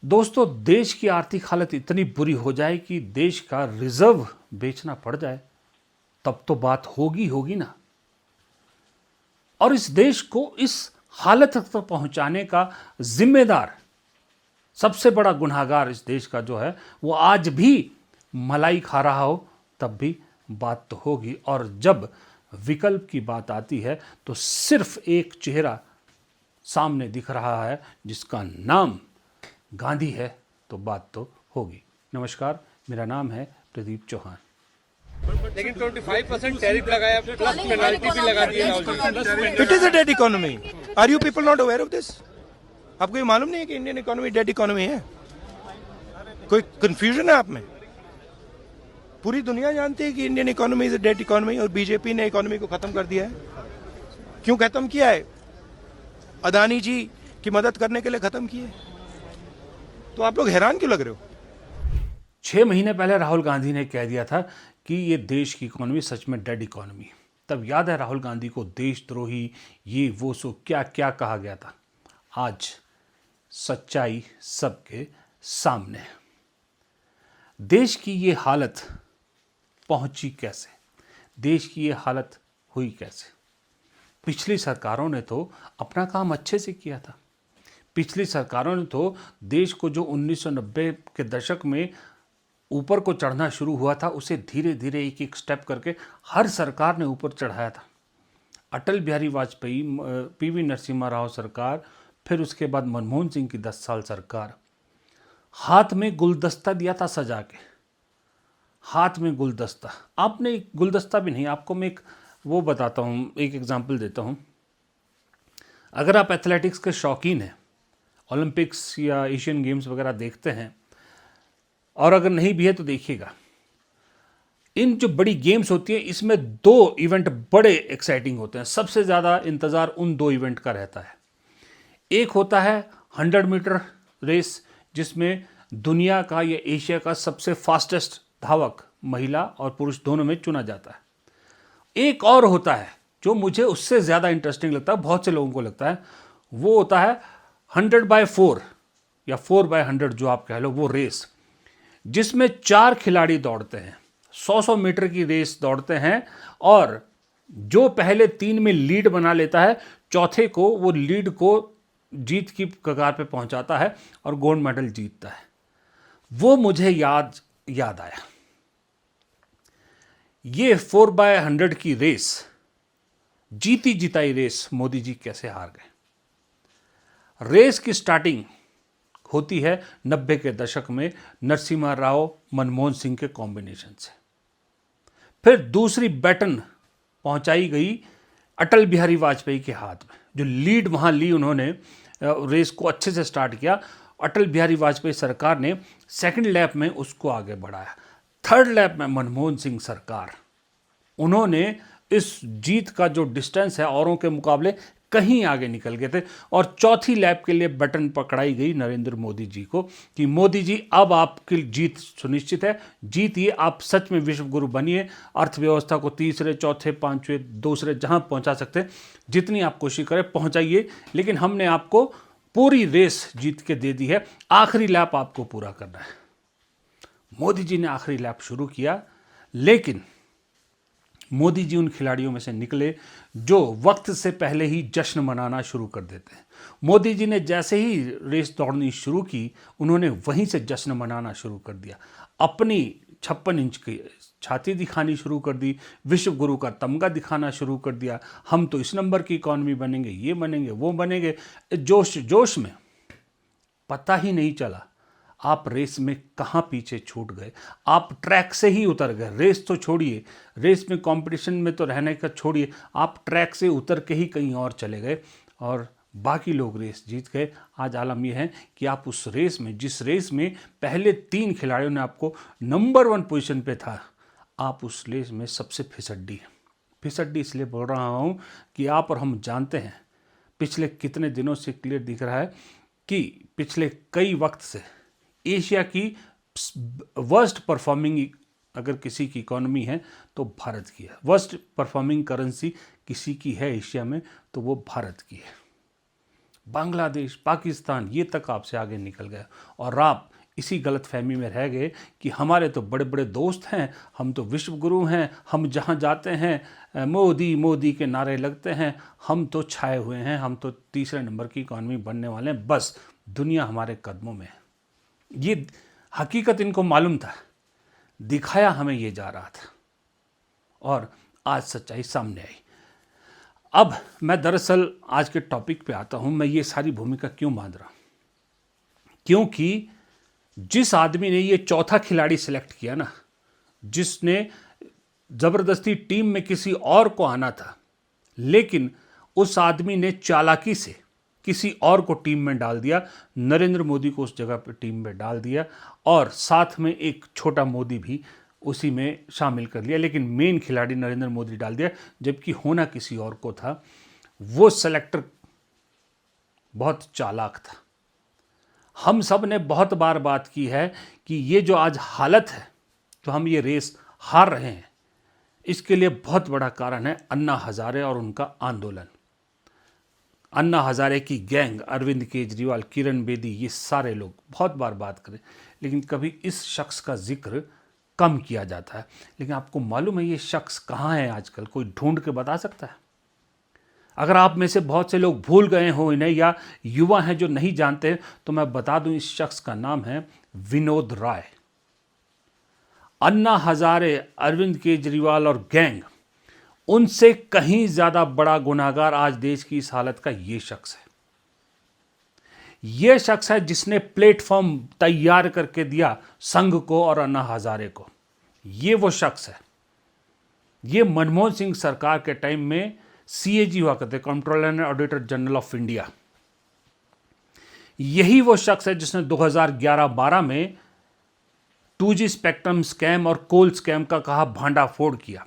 दोस्तों, देश की आर्थिक हालत इतनी बुरी हो जाए कि देश का रिजर्व बेचना पड़ जाए, तब तो बात होगी होगी ना। और इस देश को इस हालत तक पहुंचाने का जिम्मेदार, सबसे बड़ा गुनहगार इस देश का जो है, वो आज भी मलाई खा रहा हो, तब भी बात तो होगी। और जब विकल्प की बात आती है तो सिर्फ एक चेहरा सामने दिख रहा है जिसका नाम गांधी है, तो बात तो होगी। नमस्कार, मेरा नाम है प्रदीप चौहान। लेकिन 25% टैरिफ लगाया प्लस पेनाल्टी भी लगा दी Rahul ji. It is a dead economy. Are you people not aware of this? आपको ये मालूम नहीं है कि इंडियन इकोनॉमी डेड इकोनॉमी है? कोई कंफ्यूजन है आप में? पूरी दुनिया जानती है कि Indian economy is a dead economy और बीजेपी ने इकोनॉमी को खत्म कर दिया है। क्यों खत्म किया है? अदानी जी की मदद करने के लिए खत्म किए। तो आप लोग हैरान क्यों लग रहे हो? 6 महीने पहले राहुल गांधी ने कह दिया था कि ये देश की इकोनॉमी सच में डेड इकोनॉमी। तब याद है राहुल गांधी को देशद्रोही, ये वो सो क्या क्या कहा गया था। आज सच्चाई सबके सामने है। देश की ये हालत पहुंची कैसे, देश की ये हालत हुई कैसे? पिछली सरकारों ने तो अपना काम अच्छे से किया था। पिछली सरकारों ने तो देश को जो 1990 के दशक में ऊपर को चढ़ना शुरू हुआ था, उसे धीरे धीरे एक एक स्टेप करके हर सरकार ने ऊपर चढ़ाया था। अटल बिहारी वाजपेयी, पीवी नरसिम्हा राव सरकार, फिर उसके बाद मनमोहन सिंह की 10 साल सरकार। हाथ में गुलदस्ता दिया था सजा के, हाथ में गुलदस्ता। आपने गुलदस्ता भी नहीं, आपको मैं एक वो बताता हूँ, एक एग्जाम्पल देता हूँ। अगर आप एथलेटिक्स के शौकीन हैं, ओलंपिक्स या एशियन गेम्स वगैरह देखते हैं, और अगर नहीं भी है तो देखिएगा, इन जो बड़ी गेम्स होती हैं इसमें 2 इवेंट बड़े एक्साइटिंग होते हैं। सबसे ज़्यादा इंतज़ार उन 2 इवेंट का रहता है। एक होता है 100 मीटर रेस, जिसमें दुनिया का या एशिया का सबसे फास्टेस्ट धावक महिला और पुरुष दोनों में चुना जाता है। एक और होता है जो मुझे उससे ज़्यादा इंटरेस्टिंग लगता है, बहुत से लोगों को लगता है, वो होता है 100/4 या 4/100 जो आप कह लो, वो रेस जिसमें 4 खिलाड़ी दौड़ते हैं, 100 मीटर की रेस दौड़ते हैं, और जो पहले 3 में लीड बना लेता है, चौथे को वो लीड को जीत की कगार पे पहुंचाता है और गोल्ड मेडल जीतता है। वो मुझे याद आया, ये 4/100 की रेस, जीती जिताई रेस, मोदी जी कैसे हार गए। रेस की स्टार्टिंग होती है 90 के दशक में नरसिम्हा राव मनमोहन सिंह के कॉम्बिनेशन से। फिर दूसरी बैटन पहुंचाई गई अटल बिहारी वाजपेयी के हाथ में, जो लीड वहां ली उन्होंने, रेस को अच्छे से स्टार्ट किया। अटल बिहारी वाजपेयी सरकार ने सेकंड लैप में उसको आगे बढ़ाया। थर्ड लैप में मनमोहन सिंह सरकार, उन्होंने इस जीत का जो डिस्टेंस है औरों के मुकाबले कहीं आगे निकल गए थे। और चौथी लैप के लिए बटन पकड़ाई गई नरेंद्र मोदी जी को कि मोदी जी अब आपकी जीत सुनिश्चित है, जीतिए, आप सच में विश्व गुरु बनिए, अर्थव्यवस्था को तीसरे चौथे पांचवें दूसरे जहां पहुंचा सकते हैं, जितनी आप कोशिश करें पहुंचाइए, लेकिन हमने आपको पूरी रेस जीत के दे दी है, आखिरी लैप आपको पूरा करना है। मोदी जी ने आखिरी लैप शुरू किया, लेकिन मोदी जी उन खिलाड़ियों में से निकले जो वक्त से पहले ही जश्न मनाना शुरू कर देते हैं। मोदी जी ने जैसे ही रेस दौड़नी शुरू की, उन्होंने वहीं से जश्न मनाना शुरू कर दिया। अपनी 56 इंच की छाती दिखानी शुरू कर दी, विश्व गुरु का तमगा दिखाना शुरू कर दिया। हम तो इस नंबर की इकॉनमी बनेंगे, ये बनेंगे, वो बनेंगे। जोश जोश में पता ही नहीं चला आप रेस में कहाँ पीछे छूट गए, आप ट्रैक से ही उतर गए। रेस तो छोड़िए, रेस में कंपटीशन में तो रहने का छोड़िए, आप ट्रैक से उतर के ही कहीं और चले गए और बाकी लोग रेस जीत गए। आज आलम यह है कि आप उस रेस में, जिस रेस में पहले 3 खिलाड़ियों ने आपको नंबर 1 पोजीशन पे था, आप उस रेस में सबसे फिसड्डी हैं। फिसड्डी इसलिए बोल रहा हूँ कि आप और हम जानते हैं, पिछले कितने दिनों से क्लियर दिख रहा है कि पिछले कई वक्त से एशिया की वर्स्ट परफॉर्मिंग अगर किसी की इकोनॉमी है तो भारत की है। वर्स्ट परफॉर्मिंग करेंसी किसी की है एशिया में तो वो भारत की है। बांग्लादेश, पाकिस्तान ये तक आपसे आगे निकल गया और आप इसी गलत फहमी में रह गए कि हमारे तो बड़े बड़े दोस्त हैं, हम तो विश्व गुरु हैं, हम जहाँ जाते हैं मोदी मोदी के नारे लगते हैं, हम तो छाए हुए हैं, हम तो तीसरे नंबर की इकॉनमी बनने वाले हैं, बस दुनिया हमारे कदमों में है। ये हकीकत इनको मालूम था, दिखाया हमें ये जा रहा था और आज सच्चाई सामने आई। अब मैं दरअसल आज के टॉपिक पे आता हूं। मैं ये सारी भूमिका क्यों बांध रहा हूं? क्योंकि जिस आदमी ने ये चौथा खिलाड़ी सिलेक्ट किया ना, जिसने जबरदस्ती टीम में किसी और को आना था, लेकिन उस आदमी ने चालाकी से किसी और को टीम में डाल दिया, नरेंद्र मोदी को उस जगह पे टीम में डाल दिया और साथ में एक छोटा मोदी भी उसी में शामिल कर लिया, लेकिन मेन खिलाड़ी नरेंद्र मोदी डाल दिया, जबकि होना किसी और को था। वो सेलेक्टर बहुत चालाक था। हम सब ने बहुत बार बात की है कि ये जो आज हालत है, जो हम ये रेस हार रहे हैं, इसके लिए बहुत बड़ा कारण है अन्ना हजारे और उनका आंदोलन। अन्ना हजारे की गैंग, अरविंद केजरीवाल, किरण बेदी, ये सारे लोग बहुत बार बात करें, लेकिन कभी इस शख्स का जिक्र कम किया जाता है। लेकिन आपको मालूम है ये शख्स कहाँ है आजकल? कोई ढूंढ के बता सकता है? अगर आप में से बहुत से लोग भूल गए हो इन्हें या युवा हैं जो नहीं जानते, तो मैं बता दूं, इस शख्स का नाम है विनोद राय। अन्ना हजारे, अरविंद केजरीवाल और गैंग, उनसे कहीं ज्यादा बड़ा गुनाहगार आज देश की इस हालत का ये शख्स है। यह शख्स है जिसने प्लेटफॉर्म तैयार करके दिया संघ को और अन्ना हजारे को। यह वो शख्स है। यह मनमोहन सिंह सरकार के टाइम में सीएजी हुआ करते, controller and auditor general of India. यही वो शख्स है जिसने 2011-12 में 2G स्पेक्ट्रम स्कैम और कोल स्कैम का कहा भांडाफोड़ किया।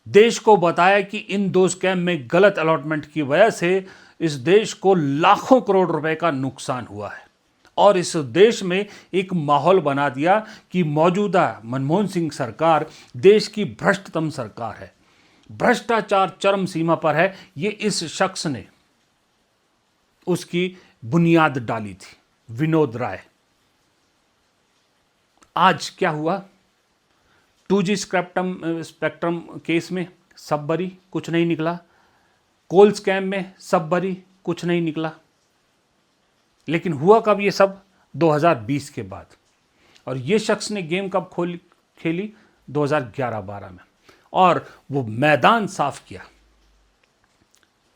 देश को बताया कि इन दो स्कैम में गलत अलॉटमेंट की वजह से इस देश को लाखों करोड़ रुपए का नुकसान हुआ है और इस देश में एक माहौल बना दिया कि मौजूदा मनमोहन सिंह सरकार देश की भ्रष्टतम सरकार है, भ्रष्टाचार चरम सीमा पर है। ये इस शख्स ने उसकी बुनियाद डाली थी, विनोद राय। आज क्या हुआ? 2G स्पेक्ट्रम केस में सब बरी, कुछ नहीं निकला। कोल स्कैम में सब बरी, कुछ नहीं निकला। लेकिन हुआ कब ये सब? 2020 के बाद। और ये शख्स ने गेम कब खेली? 2011-12 में। और वो मैदान साफ किया,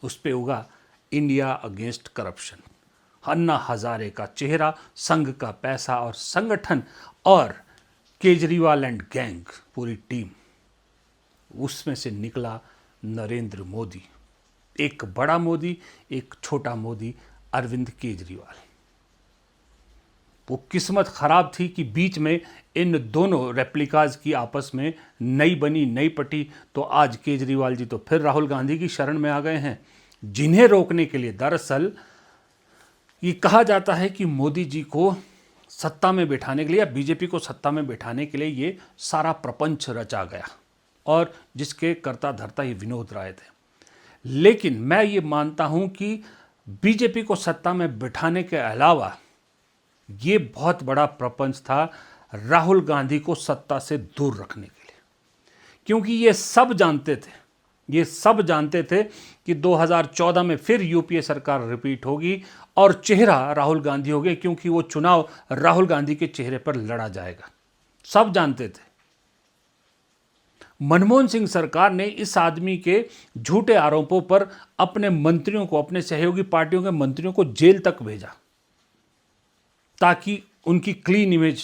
उस पे उगा India against corruption. Anna Hazare का चेहरा, संघ का पैसा और संगठन और केजरीवाल एंड गैंग, पूरी टीम, उसमें से निकला नरेंद्र मोदी। एक बड़ा मोदी, एक छोटा मोदी, अरविंद केजरीवाल। वो किस्मत खराब थी कि बीच में इन दोनों रेप्लिकाज की आपस में नई बनी नई पटी, तो आज केजरीवाल जी तो फिर राहुल गांधी की शरण में आ गए हैं, जिन्हें रोकने के लिए दरअसल ये कहा जाता है कि मोदी जी को सत्ता में बिठाने के लिए या बीजेपी को सत्ता में बिठाने के लिए ये सारा प्रपंच रचा गया और जिसके कर्ता धर्ता ये विनोद राय थे। लेकिन मैं ये मानता हूं कि बीजेपी को सत्ता में बिठाने के अलावा ये बहुत बड़ा प्रपंच था राहुल गांधी को सत्ता से दूर रखने के लिए, क्योंकि ये सब जानते थे कि 2014 में फिर यूपीए सरकार रिपीट होगी और चेहरा राहुल गांधी होगा, क्योंकि वो चुनाव राहुल गांधी के चेहरे पर लड़ा जाएगा। सब जानते थे। मनमोहन सिंह सरकार ने इस आदमी के झूठे आरोपों पर अपने मंत्रियों को, अपने सहयोगी पार्टियों के मंत्रियों को जेल तक भेजा ताकि उनकी क्लीन इमेज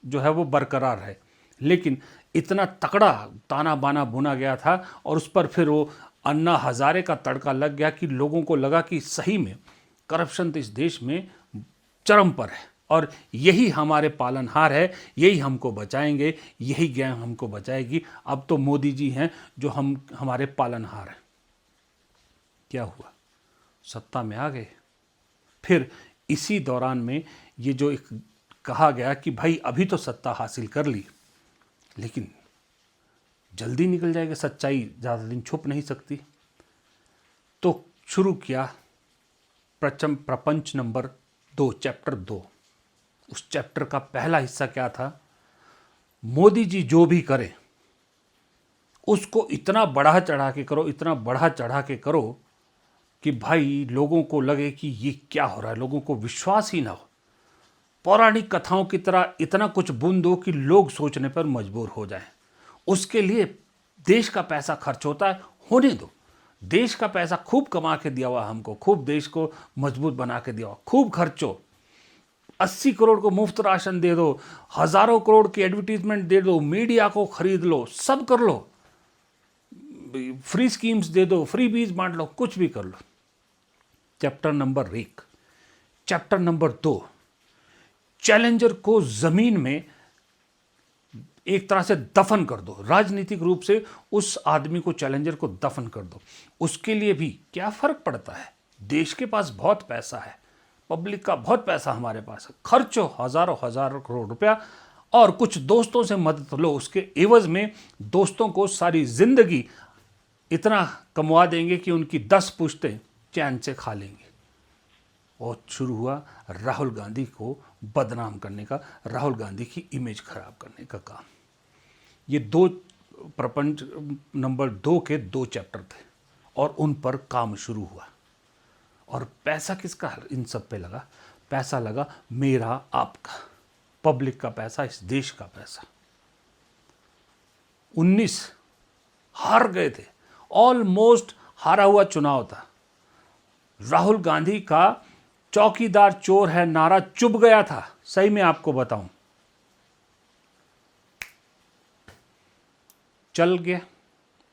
जो है वो बरकरार रहे। लेकिन इतना तकड़ा ताना बाना बुना गया था और उस पर फिर वो अन्ना हजारे का तड़का लग गया कि लोगों को लगा कि सही में करप्शन तो इस देश में चरम पर है और यही हमारे पालनहार है, यही हमको बचाएंगे, यही गैंग हमको बचाएगी। अब तो मोदी जी हैं जो हमारे पालनहार हैं। क्या हुआ? सत्ता में आ गए। फिर इसी दौरान में ये जो एक कहा गया कि भाई अभी तो सत्ता हासिल कर ली, लेकिन जल्दी निकल जाएगी, सच्चाई ज़्यादा दिन छुप नहीं सकती। तो शुरू किया प्रपंच नंबर 2 चैप्टर 2, उस चैप्टर का पहला हिस्सा क्या था? मोदी जी जो भी करे उसको इतना बढ़ा चढ़ा के करो, इतना बढ़ा चढ़ा के करो कि भाई लोगों को लगे कि ये क्या हो रहा है, लोगों को विश्वास ही ना हो। पौराणिक कथाओं की तरह इतना कुछ बुन दो कि लोग सोचने पर मजबूर हो जाएं। उसके लिए देश का पैसा खर्च होता है, होने दो। देश का पैसा खूब कमा के दिया हुआ हमको, खूब देश को मजबूत बना के दिया हुआ, खूब खर्चो। 80 करोड़ को मुफ्त राशन दे दो, हजारों करोड़ की एडवर्टीजमेंट दे दो, मीडिया को खरीद लो, सब कर लो, फ्री स्कीम्स दे दो, फ्री बीज बांट लो, कुछ भी कर लो। Chapter number 1। Chapter number 2, challenger को जमीन में एक तरह से दफन कर दो, राजनीतिक रूप से उस आदमी को, चैलेंजर को दफन कर दो। उसके लिए भी क्या फर्क पड़ता है? देश के पास बहुत पैसा है, पब्लिक का बहुत पैसा हमारे पास है, खर्चो हजारों हजारों करोड़ रुपया और कुछ दोस्तों से मदद लो। उसके एवज में दोस्तों को सारी जिंदगी इतना कमवा देंगे कि उनकी 10 पुश्तें चैन से खा लेंगे। और शुरू हुआ राहुल गांधी को बदनाम करने का, राहुल गांधी की इमेज खराब करने का काम। ये 2 प्रपंच नंबर 2 के 2 चैप्टर थे और उन पर काम शुरू हुआ। और पैसा किसका इन सब पे लगा? पैसा लगा मेरा, आपका, पब्लिक का पैसा, इस देश का पैसा। 19 हार गए थे, ऑलमोस्ट हारा हुआ चुनाव था। राहुल गांधी का चौकीदार चोर है नारा चुभ गया था, सही में आपको बताऊं, चल गया,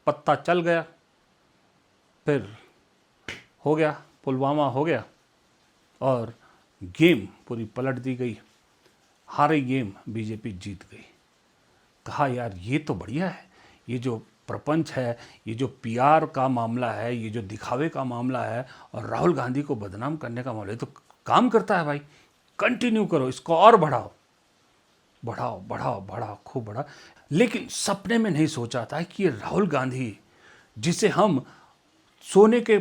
पत्ता चल गया। फिर हो गया, पुलवामा हो गया और गेम पूरी पलट दी गई। हारी गेम बीजेपी जीत गई। कहा यार ये तो बढ़िया है, ये जो प्रपंच है, ये जो पीआर का मामला है, ये जो दिखावे का मामला है और राहुल गांधी को बदनाम करने का मामला है, तो काम करता है भाई, कंटिन्यू करो, इसको और बढ़ाओ, बढ़ाओ बढ़ाओ बढ़ाओ, खूब बढ़ा। लेकिन सपने में नहीं सोचा था कि ये राहुल गांधी, जिसे हम सोने के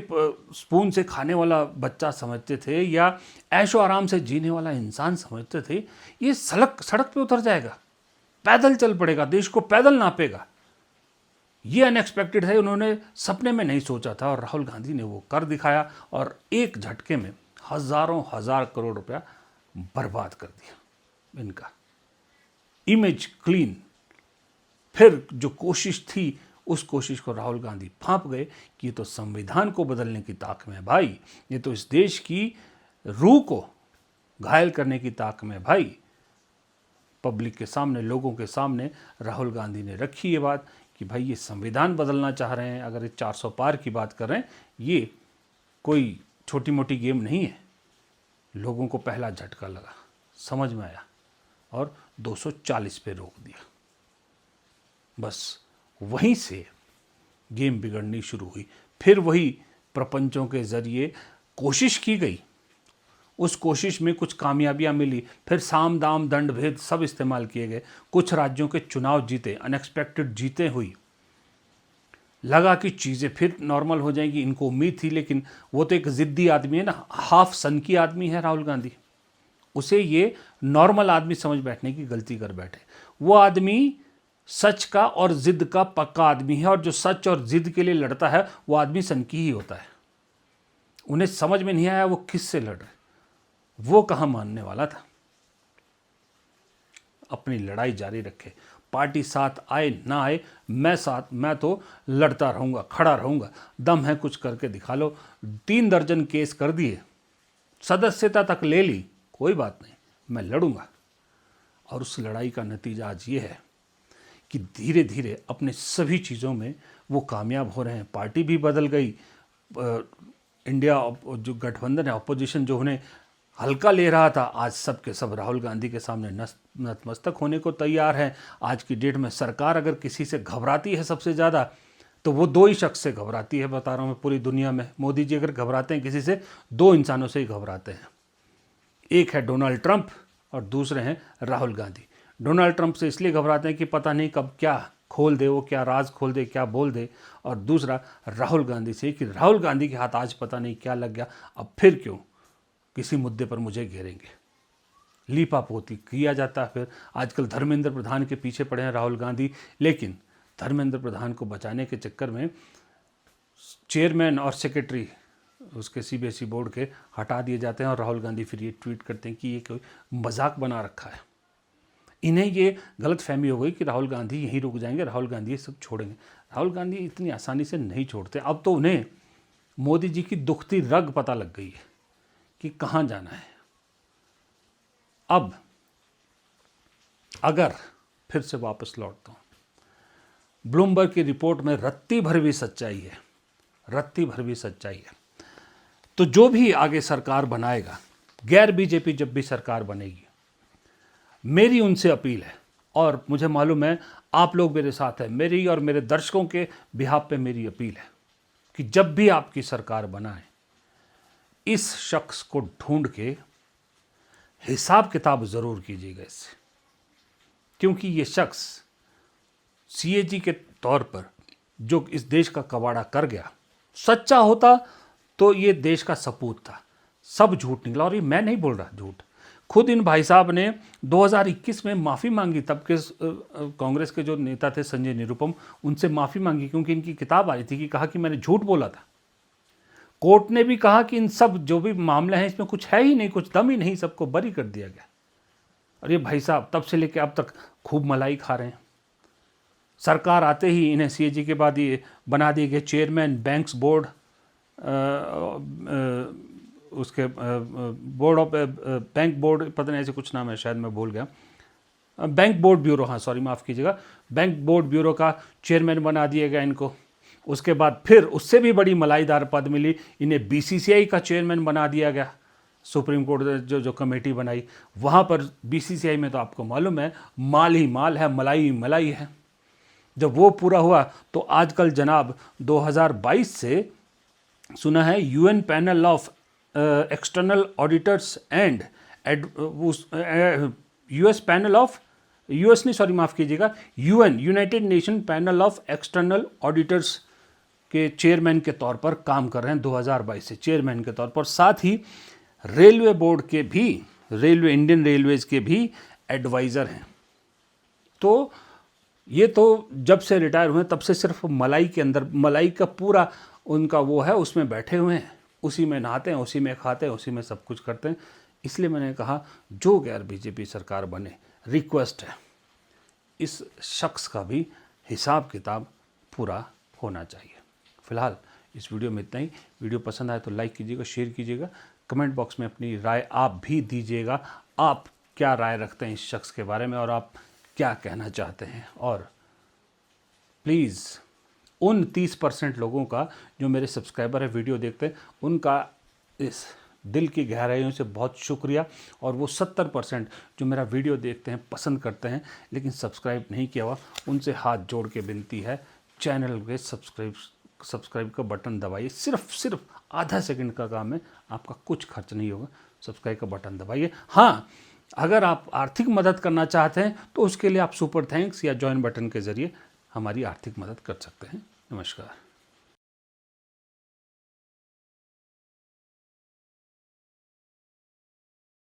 स्पून से खाने वाला बच्चा समझते थे या ऐशो आराम से जीने वाला इंसान समझते थे, ये सड़क पे उतर जाएगा, पैदल चल पड़ेगा, देश को पैदल नापेगा। ये अनएक्सपेक्टेड है, उन्होंने सपने में नहीं सोचा था और राहुल गांधी ने वो कर दिखाया और एक झटके में हजारों हजार करोड़ रुपया बर्बाद कर दिया इनका। Image clean. फिर जो कोशिश थी, उस कोशिश को राहुल गांधी फांप गए कि ये तो संविधान को बदलने की ताक में है भाई, ये तो इस देश की रूह को घायल करने की ताक में है भाई। पब्लिक के सामने, लोगों के सामने राहुल गांधी ने रखी ये बात कि भाई ये संविधान बदलना चाह रहे हैं। अगर ये 400 पार की बात कर रहे हैं, ये कोई छोटी मोटी गेम नहीं है। लोगों को पहला झटका लगा, समझ में आया और 240 पे रोक दिया। बस वहीं से गेम बिगड़नी शुरू हुई। फिर वही प्रपंचों के जरिए कोशिश की गई, उस कोशिश में कुछ कामयाबियां मिली, फिर साम दाम दंड भेद सब इस्तेमाल किए गए। कुछ राज्यों के चुनाव जीते, अनएक्सपेक्टेड जीते हुई, लगा कि चीज़ें फिर नॉर्मल हो जाएंगी, इनको उम्मीद थी। लेकिन वो तो एक ज़िद्दी आदमी है ना, हाफ सन की आदमी है राहुल गांधी, उसे ये नॉर्मल आदमी समझ बैठने की गलती कर बैठे। वो आदमी सच का और जिद का पक्का आदमी है और जो सच और जिद के लिए लड़ता है वो आदमी सनकी ही होता है। उन्हें समझ में नहीं आया वो किससे लड़ रहे, वो कहाँ मानने वाला था। अपनी लड़ाई जारी रखे, पार्टी साथ आए ना आए, मैं तो लड़ता रहूँगा, खड़ा रहूँगा, दम है कुछ करके दिखा लो। 3 दर्जन केस कर दिए, सदस्यता तक ले ली, कोई बात नहीं, मैं लड़ूंगा। और उस लड़ाई का नतीजा आज ये है कि धीरे धीरे अपने सभी चीज़ों में वो कामयाब हो रहे हैं। पार्टी भी बदल गई, इंडिया जो गठबंधन है, अपोजिशन जो उन्हें हल्का ले रहा था, आज सब के सब राहुल गांधी के सामने नतमस्तक होने को तैयार है। आज की डेट में सरकार अगर किसी से घबराती है सबसे ज़्यादा, तो वो 2 ही शख्स से घबराती है, बता रहा हूँ मैं, पूरी दुनिया में। मोदी जी अगर घबराते हैं किसी से, 2 इंसानों से ही घबराते हैं। एक है डोनाल्ड ट्रंप और दूसरे हैं राहुल गांधी। डोनाल्ड ट्रंप से इसलिए घबराते हैं कि पता नहीं कब क्या खोल दे, वो क्या राज खोल दे, क्या बोल दे। और दूसरा राहुल गांधी से कि राहुल गांधी के हाथ आज पता नहीं क्या लग गया, अब फिर क्यों किसी मुद्दे पर मुझे घेरेंगे। लीपापोती किया जाता है। फिर आजकल धर्मेंद्र प्रधान के पीछे पड़े हैं राहुल गांधी, लेकिन धर्मेंद्र प्रधान को बचाने के चक्कर में चेयरमैन और सेक्रेटरी उसके सीबीएसई बोर्ड के हटा दिए जाते हैं और राहुल गांधी फिर ये ट्वीट करते हैं कि ये कोई मजाक बना रखा है। इन्हें ये गलत फहमी हो गई कि राहुल गांधी यहीं रुक जाएंगे, राहुल गांधी ये सब छोड़ेंगे। राहुल गांधी इतनी आसानी से नहीं छोड़ते। अब तो उन्हें मोदी जी की दुखती रग पता लग गई है कि कहाँ जाना है। अब अगर फिर से वापस लौटता हूँ, ब्लूमबर्ग की रिपोर्ट में रत्ती भर भी सच्चाई है, रत्ती भर भी सच्चाई है। तो जो भी आगे सरकार बनाएगा, गैर बीजेपी जब भी सरकार बनेगी, मेरी उनसे अपील है, और मुझे मालूम है आप लोग मेरे साथ हैं, मेरी और मेरे दर्शकों के बिहाफ पे मेरी अपील है कि जब भी आपकी सरकार बनाए, इस शख्स को ढूंढ के हिसाब किताब ज़रूर कीजिएगा इससे, क्योंकि ये शख्स सीएजी के तौर पर जो इस देश का कबाड़ा कर गया, सच्चा होता तो ये देश का सपूत था। सब झूठ निकला, और ये मैं नहीं बोल रहा झूठ, खुद इन भाई साहब ने 2021 में माफ़ी मांगी। तब के कांग्रेस के जो नेता थे संजय निरुपम, उनसे माफ़ी मांगी क्योंकि इनकी किताब आई थी कि कहा कि मैंने झूठ बोला था। कोर्ट ने भी कहा कि इन सब जो भी मामले हैं इसमें कुछ है ही नहीं, कुछ दम ही नहीं, सबको बरी कर दिया गया। और ये भाई साहब तब से लेकर अब तक खूब मलाई खा रहे हैं। सरकार आते ही इन्हें सीएजी के बाद ये बना दिए गए चेयरमैन बैंक्स बोर्ड, उसके बोर्ड ऑफ बैंक बोर्ड, पता नहीं ऐसे कुछ नाम है, शायद मैं भूल गया, बैंक बोर्ड ब्यूरो, हाँ सॉरी माफ़ कीजिएगा, बैंक बोर्ड ब्यूरो का चेयरमैन बना दिया गया इनको। उसके बाद फिर उससे भी बड़ी मलाईदार पद मिली इन्हें, बीसीसीआई का चेयरमैन बना दिया गया। सुप्रीम कोर्ट जो कमेटी बनाई, वहाँ पर बीसीसीआई में तो आपको मालूम है माल ही माल है, मलाई ही मलाई है। जब वो पूरा हुआ तो आजकल जनाब 2022 से सुना है UN panel of external auditors and US panel of US नहीं सॉरी माफ़ कीजिएगा, UN United nation panel of external auditors के चेयरमैन के तौर पर काम कर रहे हैं 2022 से, चेयरमैन के तौर पर। साथ ही रेलवे बोर्ड के भी, इंडियन रेलवेज के भी एडवाइज़र हैं। तो ये तो जब से रिटायर हुए तब से सिर्फ मलाई के अंदर, मलाई का पूरा उनका वो है, उसमें बैठे हुए हैं, उसी में नहाते हैं, उसी में खाते हैं, उसी में सब कुछ करते हैं। इसलिए मैंने कहा जो गैर बीजेपी सरकार बने, रिक्वेस्ट है इस शख्स का भी हिसाब किताब पूरा होना चाहिए। फिलहाल इस वीडियो में इतना ही। वीडियो पसंद आए तो लाइक कीजिएगा, शेयर कीजिएगा, कमेंट बॉक्स में अपनी राय आप भी दीजिएगा। आप क्या राय रखते हैं इस शख्स के बारे में और आप क्या कहना चाहते हैं। और प्लीज़ उन 30% लोगों का जो मेरे सब्सक्राइबर है, वीडियो देखते हैं, उनका इस दिल की गहराइयों से बहुत शुक्रिया। और वो 70% जो मेरा वीडियो देखते हैं, पसंद करते हैं, लेकिन सब्सक्राइब नहीं किया हुआ, उनसे हाथ जोड़ के विनती है, चैनल के सब्सक्राइब का बटन दबाइए। सिर्फ आधा सेकंड का काम है, आपका कुछ खर्च नहीं होगा, सब्सक्राइब का बटन दबाइए। हाँ, अगर आप आर्थिक मदद करना चाहते हैं तो उसके लिए आप सुपर थैंक्स या जॉइन बटन के ज़रिए हमारी आर्थिक मदद कर सकते हैं। नमस्कार।